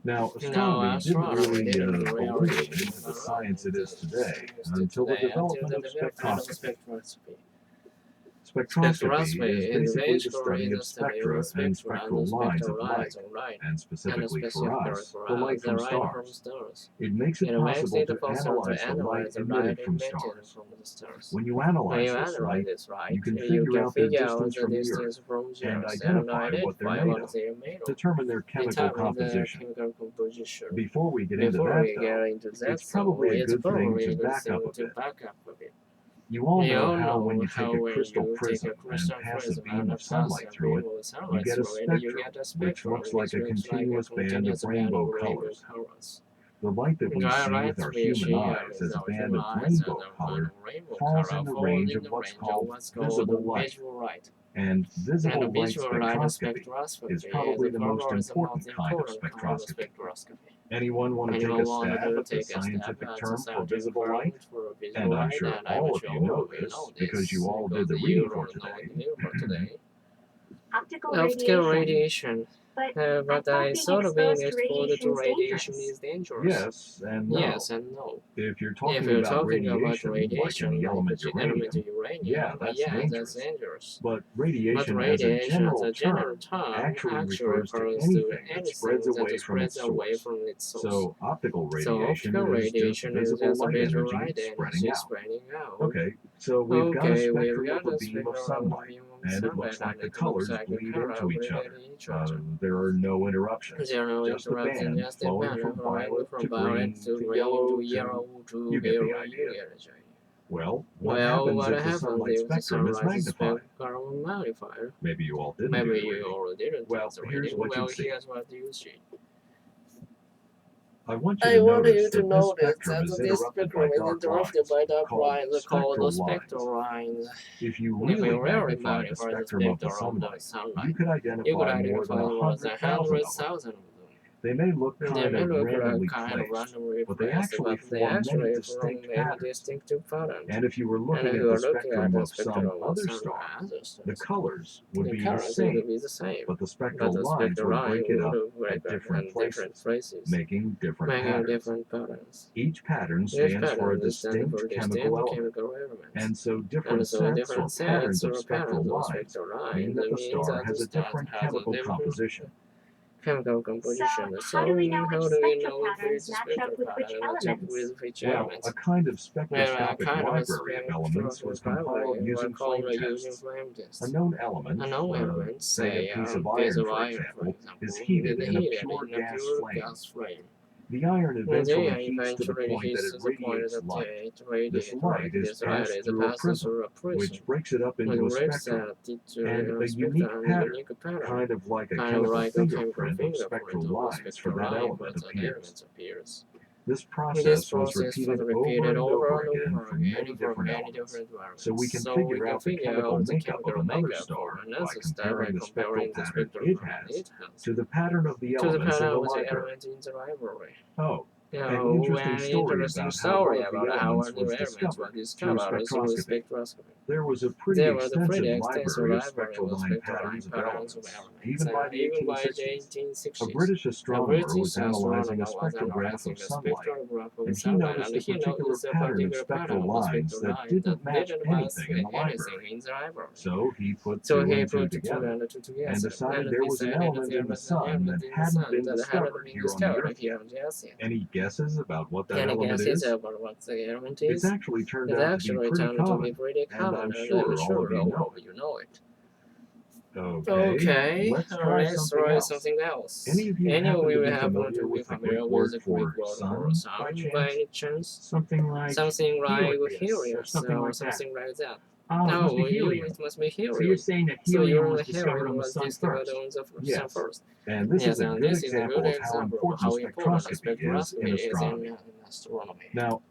Now, Now, astronomy didn't astronomy really didn't evolve really into the science it is today until until the the development of development of spectroscopy. spectroscopy. Spectroscopy is Spectroscopy basically is the study of spectra and spectral lines of light, and specifically for us, the light from stars. It makes it possible to analyze the light emitted from stars. When you analyze this light, you can figure out their distance from the Earth and identify what they're made of, determine their chemical composition. Before we get into that, though, it's probably a good thing to back up a bit. You all know how when you take a crystal prism and pass a beam of sunlight through it, you get a spectrum, which looks like a continuous band of rainbow colors. The light that we see with our human eyes as a band of rainbow color falls in the range of what's called visible light. And visible light spectroscopy is probably the most important kind of spectroscopy. Anyone want to take a stab at the scientific term for visible light? And I'm sure all of you know this because you all did the reading for today. Optical radiation. But I thought being exposed to radiation is dangerous. Yes and no. Yes and no. If you're talking about radiation, like in the element uranium, yeah, that's dangerous. But radiation as a general term actually refers to anything that spreads away from its source. So optical radiation is just visible light energy spreading out. Okay, so we've got a spectrum of a beam of sunlight, and it looks like the colors bleed into each other. There are no interruptions, just a band flowing from violet to green to yellow to... You get the idea. Well, what happens if the sunlight spectrum is magnified? Maybe you all didn't do it. Well, here's what you see. I want you to notice that this spectrum is interrupted by dark lines called spectral lines. If you really magnify the spectrum of the sunlight, you could identify more than 100,000 of them. They may look kind of randomly placed, but they actually form many distinct patterns. And if you were looking at the spectrum of some other star, the colors would be the same, but the spectral lines would break it up at different places, making different patterns. Each pattern stands for a distinct chemical element, and so different sets or patterns of spectral lines mean that the star has a different chemical composition. Chemical composition. So how do we know which spectral patterns match up with which elements? Well, a kind of spectroscopic library of elements was compiled using flame tests. A known element, say a piece of iron, for example, is heated in a pure gas flame. The iron eventually heats to the point that it radiates light. This light is passed through a prism, which breaks it up into a spectrum, and a unique pattern, kind of like a chemical fingerprint of spectral lines for that element appears. This process was repeated over and over again for many different elements, so we can figure out the chemical makeup of another star by comparing the spectral pattern it has to the pattern of the elements in the library. Oh, an interesting story about how one of the elements was discovered through spectroscopy. There was a pretty extensive library of spectral line patterns of elements, even by the 1860s. A British astronomer was analyzing a spectrograph of sunlight, and he noticed a particular pattern of spectral lines that didn't match anything in the library. So he put two and two together and decided there was an element in the sun that hadn't been discovered here on the Earth. Any guesses about what that element is? It's actually turned out to be pretty common, and I'm sure all of you know it. Okay, let's try something else. Any of you happen to be familiar with the Greek word for sun by any chance? Something like Helios, or something like that. Oh, it must be helium. So you're saying that helium was discovered on the sun first? And this is a good example of how important spectroscopy is in astronomy. Now,